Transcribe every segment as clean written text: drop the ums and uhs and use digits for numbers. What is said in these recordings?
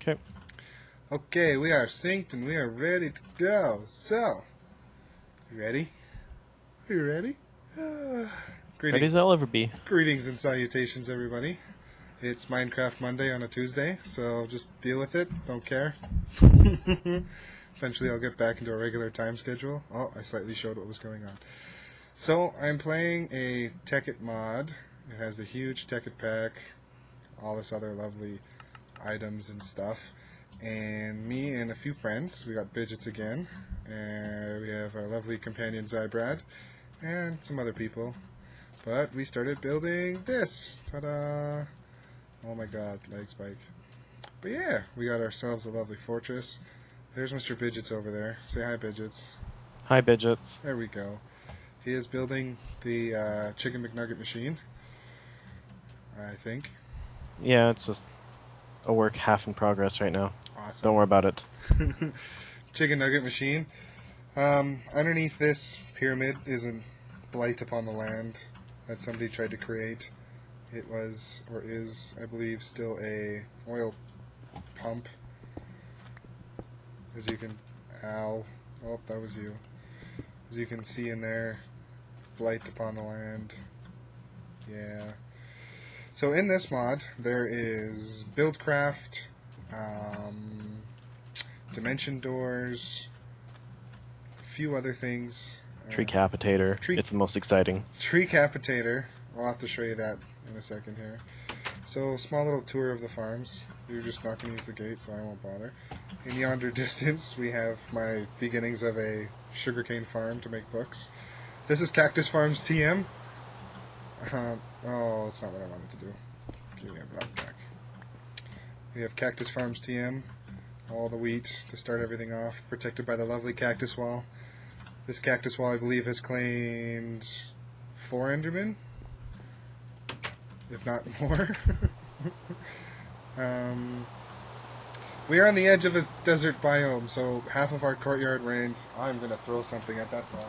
Okay. Okay, we are synced and we are ready to go. So, you ready? Are you ready? Ready as I'll ever be. Greetings and salutations, everybody. It's Minecraft Monday on a Tuesday, so just deal with it. Don't care. Eventually I'll get back into a regular time schedule. Oh, I slightly showed what was going on. So, I'm playing a Tekkit mod. It has the huge Tekkit pack, all this other lovely items and stuff. And me and a few friends, we got Bidgets again, and we have our lovely companion Zybrad, and some other people. But we started building this. Ta-da! Oh my god, leg spike. But yeah, we got ourselves a lovely fortress. There's Mr. Bidgets over there. Say hi, Bidgets. Hi, Bidgets. There we go. He is building the Chicken McNugget machine, I think. Yeah, it's just a work half in progress right now. Awesome. Don't worry about it. Chicken nugget machine. Underneath this pyramid is a blight upon the land that somebody tried to create. It was, or is, I believe, still a oil pump. As you can, ow, oh, that was you. As you can see in there, blight upon the land. Yeah. So in this mod, there is Buildcraft, dimension doors, a few other things. Treecapitator. It's the most exciting. Treecapitator. I'll have to show you that in a second here. So, small little tour of the farms. You're just not going to use the gate, so I won't bother. In yonder distance, we have my beginnings of a sugarcane farm to make books. This is Cactus Farms TM. Oh, that's not what I wanted to do. Give me a block back. We have Cactus Farms TM. All the wheat to start everything off, protected by the lovely cactus wall. This cactus wall, I believe, has claimed 4 Endermen, if not more. We are on the edge of a desert biome, so half of our courtyard rains. I'm gonna throw something at that ball.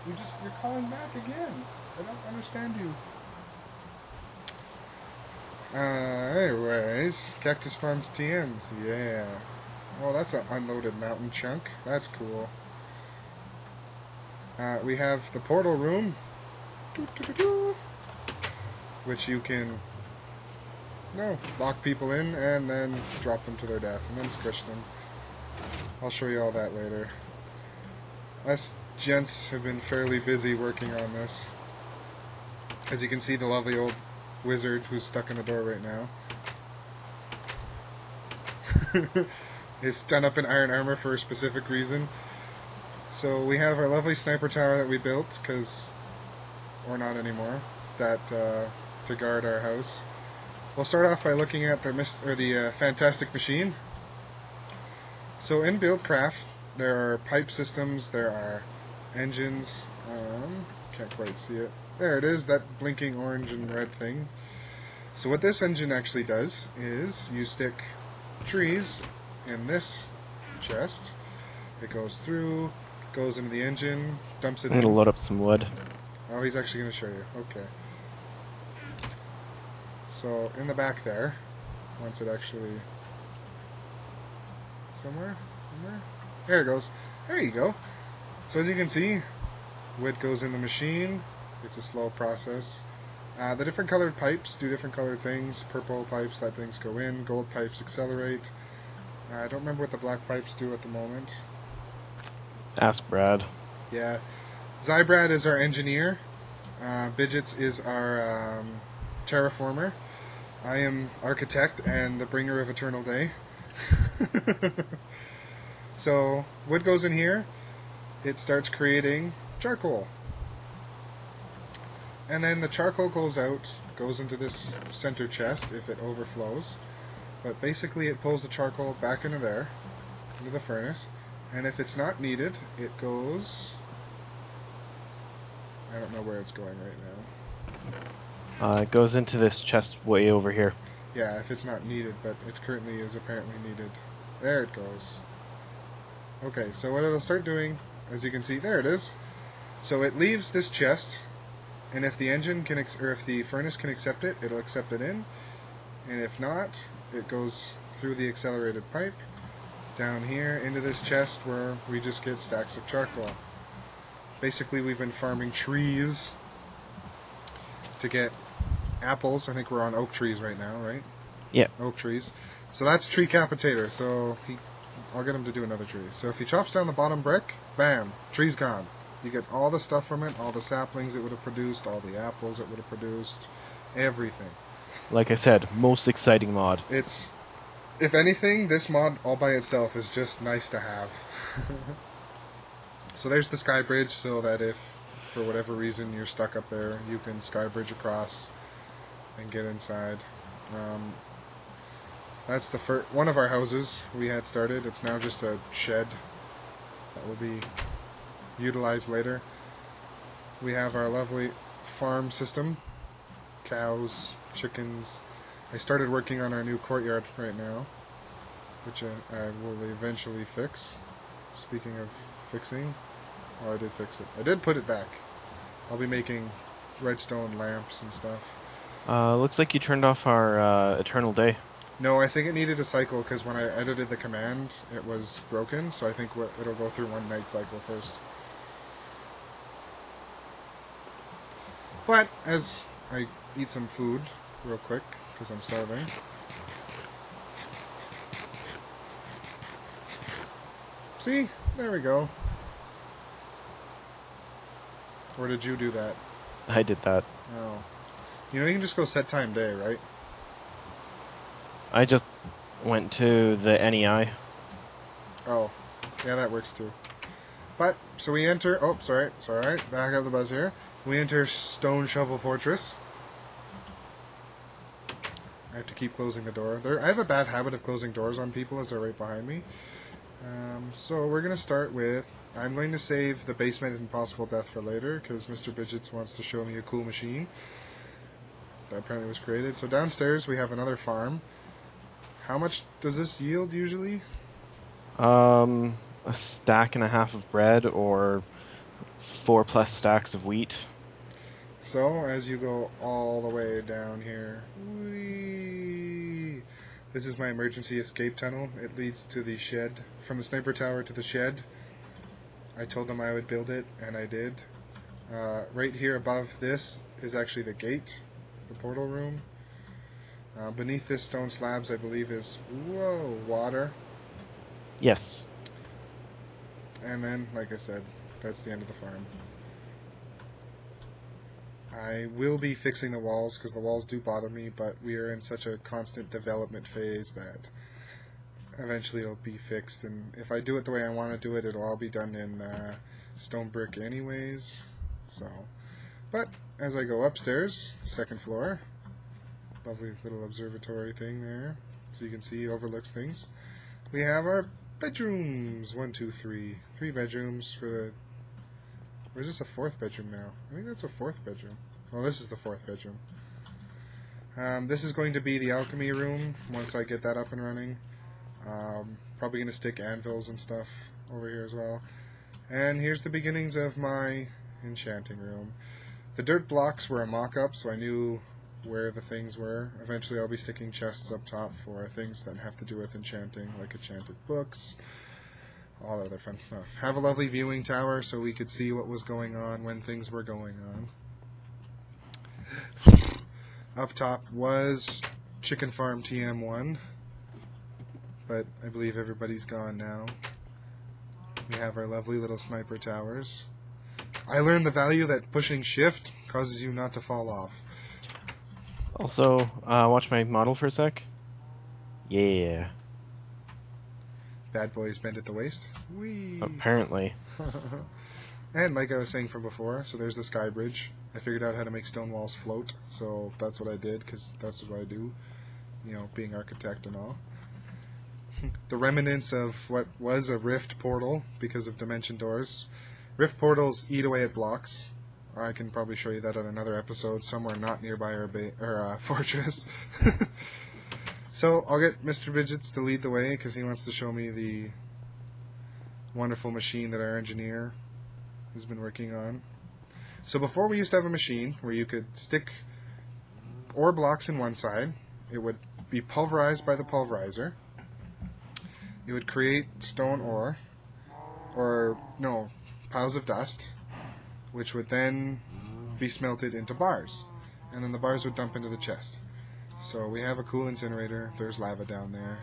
You're calling back again. I don't understand you. Anyways, Cactus Farms TMs, yeah. Well, that's an unloaded mountain chunk. That's cool. We have the portal room, which you can, lock people in and then drop them to their death and then squish them. I'll show you all that later. Us gents have been fairly busy working on this. As you can see, the lovely old wizard who's stuck in the door right now is done up in iron armor for a specific reason. So we have our lovely sniper tower that we built, or not anymore, to guard our house. We'll start off by looking at the fantastic machine. So in Buildcraft, there are pipe systems, there are engines. Can't quite see it. There it is, that blinking orange and red thing. So what this engine actually does is you stick trees in this chest. It goes through, goes into the engine, dumps it in. I'm gonna load up some wood. Oh, he's actually going to show you. Okay. So in the back there, once it actually... Somewhere? There it goes. There you go. So as you can see, wood goes in the machine. It's a slow process. The different colored pipes do different colored things. Purple pipes let things go in. Gold pipes accelerate. I don't remember what the black pipes do at the moment. Ask Brad. Yeah. Zybrad is our engineer. Bidgets is our terraformer. I am architect and the bringer of eternal day. So, wood goes in here. It starts creating charcoal. And then the charcoal goes out, goes into this center chest if it overflows. But basically it pulls the charcoal back into there, into the furnace. And if it's not needed, it goes... I don't know where it's going right now. It goes into this chest way over here. Yeah, if it's not needed, but it currently is apparently needed. There it goes. Okay, so what it'll start doing, as you can see, there it is. So it leaves this chest, and if the engine can, or if the furnace can accept it, it'll accept it in. And if not, it goes through the accelerated pipe down here into this chest where we just get stacks of charcoal. Basically, we've been farming trees to get apples. I think we're on oak trees right now, right? Yeah. Oak trees. So that's Treecapitator. So I'll get him to do another tree. So if he chops down the bottom brick, bam, tree's gone. You get all the stuff from it, all the saplings it would have produced, all the apples it would have produced, everything. Like I said, most exciting mod. It's, if anything, this mod all by itself is just nice to have. So there's the sky bridge, so that if, for whatever reason, you're stuck up there, you can sky bridge across and get inside. That's the one of our houses we had started. It's now just a shed that will be utilized later. We have our lovely farm system, cows, chickens. I started working on our new courtyard right now, which I will eventually fix. Speaking of fixing, oh, I did fix it. I did put it back. I'll be making redstone lamps and stuff. Looks like you turned off our Eternal Day. No, I think it needed a cycle because when I edited the command, it was broken. So I think it'll go through one night cycle first. But as I eat some food real quick because I'm starving. See? There we go. Or did you do that? I did that. Oh. You know, you can just go set time day, right? I just went to the NEI. Oh. Yeah, that works too. But, so we enter... Oh, sorry. Back up the buzz here. We enter Stone Shovel Fortress. I have to keep closing the door. I have a bad habit of closing doors on people as they're right behind me. So we're going to start with... I'm going to save the basement impossible death for later, because Mr. Bidgets wants to show me a cool machine that apparently was created. So downstairs we have another farm. How much does this yield usually? A stack and a half of bread, or 4+ stacks of wheat. So, as you go all the way down here, whee, this is my emergency escape tunnel. It leads to the shed. From the sniper tower to the shed. I told them I would build it, and I did. Right here above this is actually the gate, the portal room. Beneath this stone slabs, I believe, is, whoa, water. Yes. And then, like I said, that's the end of the farm. I will be fixing the walls, because the walls do bother me, but we are in such a constant development phase that eventually it'll be fixed. And if I do it the way I want to do it, it'll all be done in stone brick anyways. So, but as I go upstairs, second floor, lovely little observatory thing there, so you can see overlooks things. We have our bedrooms. 1, 2, 3. 3 bedrooms for the... Or is this a 4th bedroom now? I think that's a 4th bedroom. Well, this is the 4th bedroom. This is going to be the alchemy room once I get that up and running. Probably going to stick anvils and stuff over here as well. And here's the beginnings of my enchanting room. The dirt blocks were a mock-up, so I knew where the things were. Eventually I'll be sticking chests up top for things that have to do with enchanting, like enchanted books, all other fun stuff. Have a lovely viewing tower so we could see what was going on when things were going on. Up top was Chicken Farm TM1, but I believe everybody's gone now. We have our lovely little sniper towers. I learned the value that pushing shift causes you not to fall off. Also, watch my model for a sec. Yeah. Bad boys bend at the waist. Whee! Apparently. And like I was saying from before, so there's the sky bridge. I figured out how to make stone walls float, so that's what I did, because that's what I do, you know, being architect and all. The remnants of what was a rift portal because of dimension doors. Rift portals eat away at blocks. I can probably show you that on another episode somewhere not nearby our fortress. So I'll get Mr. Bidgets to lead the way because he wants to show me the wonderful machine that our engineer has been working on. So before we used to have a machine where you could stick ore blocks in one side. It would be pulverized by the pulverizer. It would create stone ore, or no, piles of dust, which would then be smelted into bars, and then the bars would dump into the chest. So we have a cool incinerator. There's lava down there,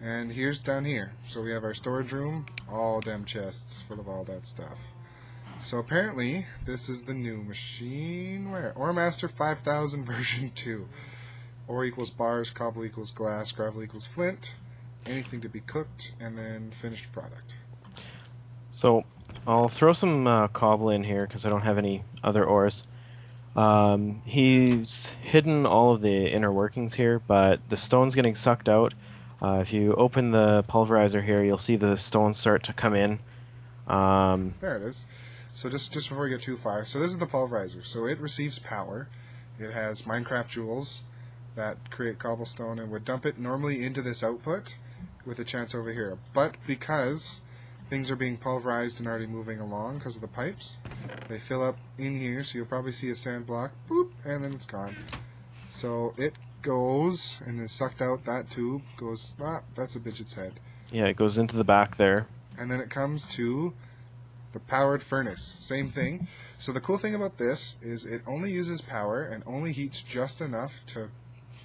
and here's down here. So we have our storage room, all them chests full of all that stuff. So apparently this is the new machine. Where? Ore Master 5000 version 2. Ore equals bars, cobble equals glass, gravel equals flint, anything to be cooked, and then finished product. So I'll throw some cobble in here because I don't have any other ores. He's hidden all of the inner workings here, but the stone's getting sucked out. If you open the pulverizer here, you'll see the stones start to come in. There it is. So just before we get too far, so this is the pulverizer. So it receives power. It has Minecraft jewels that create cobblestone and would dump it normally into this output with a chance over here. But because things are being pulverized and already moving along because of the pipes, they fill up in here, so you'll probably see a sand block, boop, and then it's gone. So it goes and is sucked out. That tube goes, that's a bitch's head. Yeah, it goes into the back there. And then it comes to the powered furnace. Same thing. So the cool thing about this is it only uses power and only heats just enough to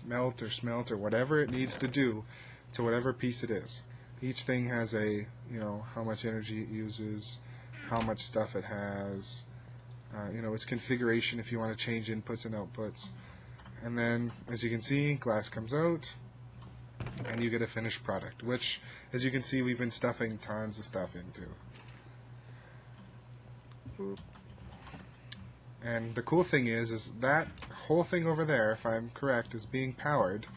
melt or smelt or whatever it needs to do to whatever piece it is. Each thing has a, how much energy it uses, how much stuff it has, its configuration if you want to change inputs and outputs. And then, as you can see, glass comes out, and you get a finished product, which, as you can see, we've been stuffing tons of stuff into. Boop. And the cool thing is that whole thing over there, if I'm correct, is being powered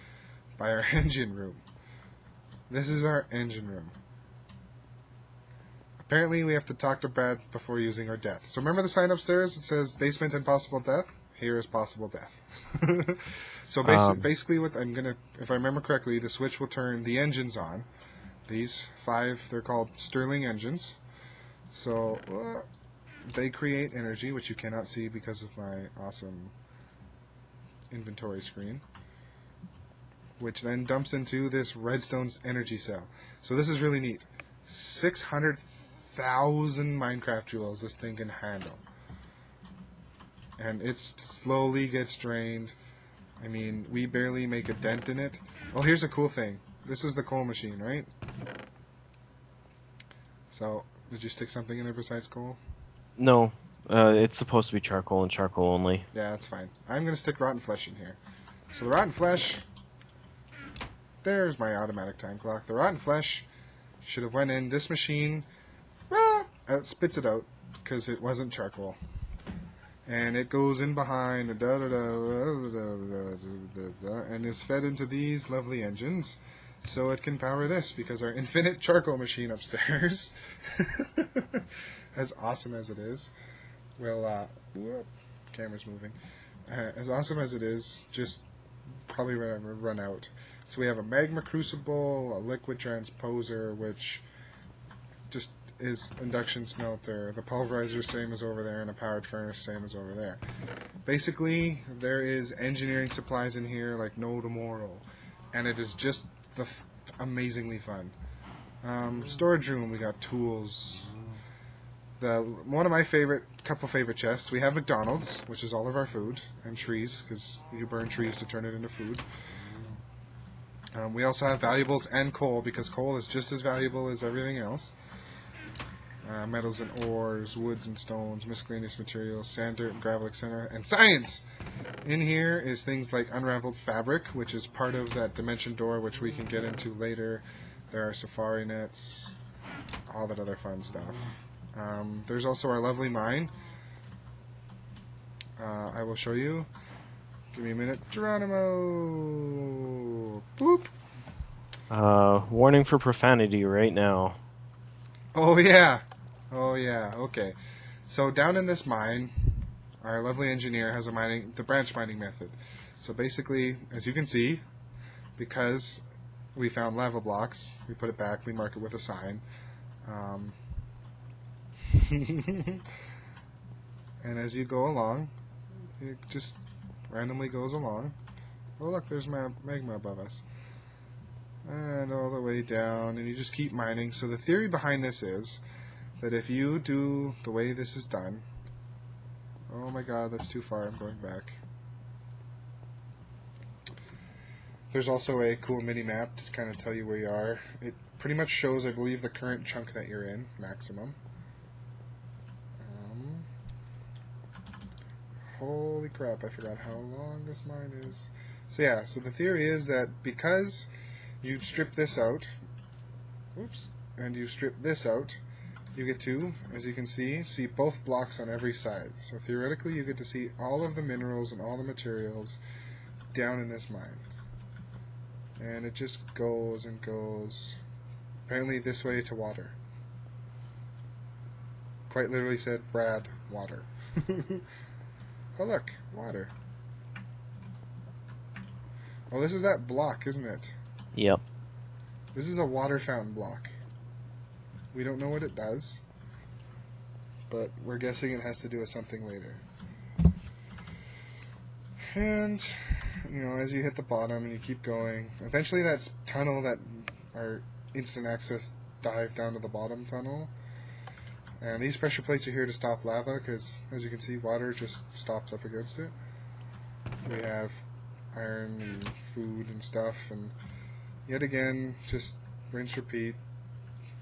by our engine room. This is our engine room. Apparently we have to talk to Brad before using our death. So remember the sign upstairs? It says basement and possible death? Here is possible death. So basically what I'm going to, if I remember correctly, the switch will turn the engines on. These 5, they're called Stirling engines. So they create energy, which you cannot see because of my awesome inventory screen, which then dumps into this redstone's energy cell. So this is really neat. 600,000 Minecraft jewels this thing can handle. And it slowly gets drained. I mean, we barely make a dent in it. Oh, here's a cool thing. This is the coal machine, right? So, did you stick something in there besides coal? No, it's supposed to be charcoal and charcoal only. Yeah, that's fine. I'm going to stick rotten flesh in here. So the rotten flesh, there's my automatic time clock. The rotten flesh should have went in this machine. It spits it out because it wasn't charcoal. And it goes in behind and is fed into these lovely engines so it can power this, because our infinite charcoal machine upstairs, as awesome as it is, will, camera's moving, as awesome as it is, just probably run out. So we have a magma crucible, a liquid transposer, which just is induction smelter, the pulverizer same as over there, and a powered furnace same as over there. Basically, there is engineering supplies in here like no tomorrow, and it is just amazingly fun. Storage room, we got tools. One of my couple favorite chests, we have McDonald's, which is all of our food, and trees, because you burn trees to turn it into food. We also have valuables and coal, because coal is just as valuable as everything else. Metals and ores, woods and stones, miscellaneous materials, sand, dirt, and gravel, etc. And science! In here is things like unraveled fabric, which is part of that dimension door, which we can get into later. There are safari nets, all that other fun stuff. There's also our lovely mine. I will show you. Give me a minute. Geronimo! Boop! Warning for profanity right now. Oh yeah! Oh yeah, okay. So down in this mine, our lovely engineer has the branch mining method. So basically, as you can see, because we found lava blocks, we put it back, we mark it with a sign. And as you go along, it just randomly goes along. Oh look, there's magma above us. And all the way down, and you just keep mining. So the theory behind this is that if you do the way this is done... Oh my god, that's too far, I'm going back. There's also a cool mini-map to kind of tell you where you are. It pretty much shows, I believe, the current chunk that you're in, maximum. Holy crap, I forgot how long this mine is. So yeah, so the theory is that because you strip this out, oops, and you strip this out, you get to, as you can see both blocks on every side. So theoretically you get to see all of the minerals and all the materials down in this mine. And it just goes and goes, apparently this way to water. Quite literally said, Brad, water. Oh look, water. Oh, this is that block, isn't it? Yep. This is a water fountain block. We don't know what it does, but we're guessing it has to do with something later. And, you know, as you hit the bottom and you keep going, eventually that tunnel, that our instant access dive down to the bottom tunnel, and these pressure plates are here to stop lava, because as you can see, water just stops up against it. We have iron and food and stuff, and yet again, just rinse, repeat.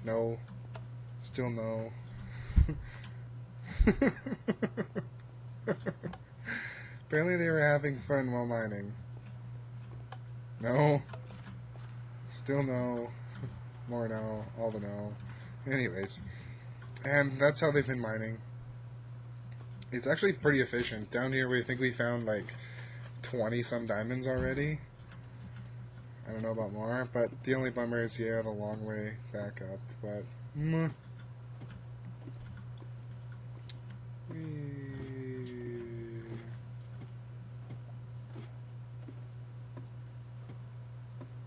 No. Still no. Apparently they were having fun while mining. No. Still no. More no. All the no. Anyways. And that's how they've been mining. It's actually pretty efficient. Down here we think we found like 20 some diamonds already. I don't know about more, but the only bummer is, yeah, the long way back up, but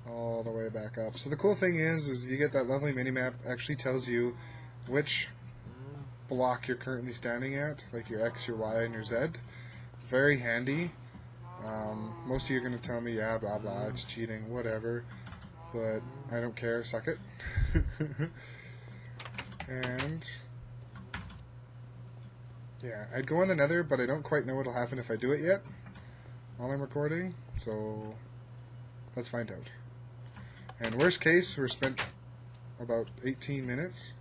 all the way back up. So the cool thing is you get that lovely mini-map, actually tells you which block you're currently standing at, like your X, your Y, and your Z. Very handy. Most of you are going to tell me, yeah, blah blah, it's cheating, whatever, but I don't care, suck it. And yeah, I'd go on the Nether, but I don't quite know what'll happen if I do it yet while I'm recording, so let's find out. And worst case, we're spent about 18 minutes,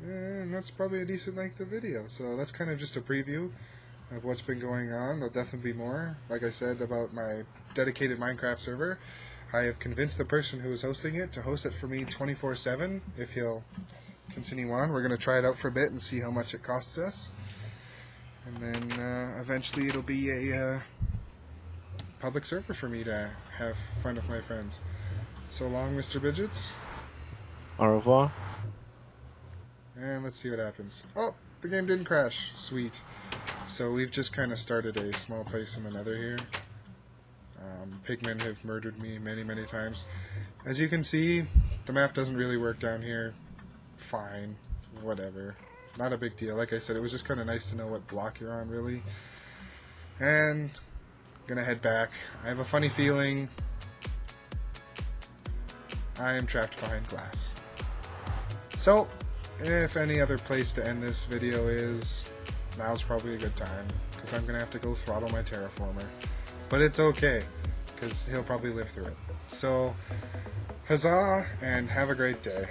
and that's probably a decent length of video, so that's kind of just a preview of what's been going on. There'll definitely be more. Like I said about my dedicated Minecraft server, I have convinced the person who is hosting it to host it for me 24/7 if he'll continue on. We're going to try it out for a bit and see how much it costs us. And then eventually it'll be a public server for me to have fun with my friends. So long, Mr. Bidgets. Au revoir. And let's see what happens. Oh, the game didn't crash. Sweet. So we've just kind of started a small place in the Nether here. Pigmen have murdered me many, many times. As you can see, the map doesn't really work down here. Fine. Whatever. Not a big deal. Like I said, it was just kind of nice to know what block you're on, really. And I'm gonna head back. I have a funny feeling I am trapped behind glass. So, if any other place to end this video is, now's probably a good time, because I'm going to have to go throttle my terraformer. But it's okay, because he'll probably live through it. So, huzzah, and have a great day.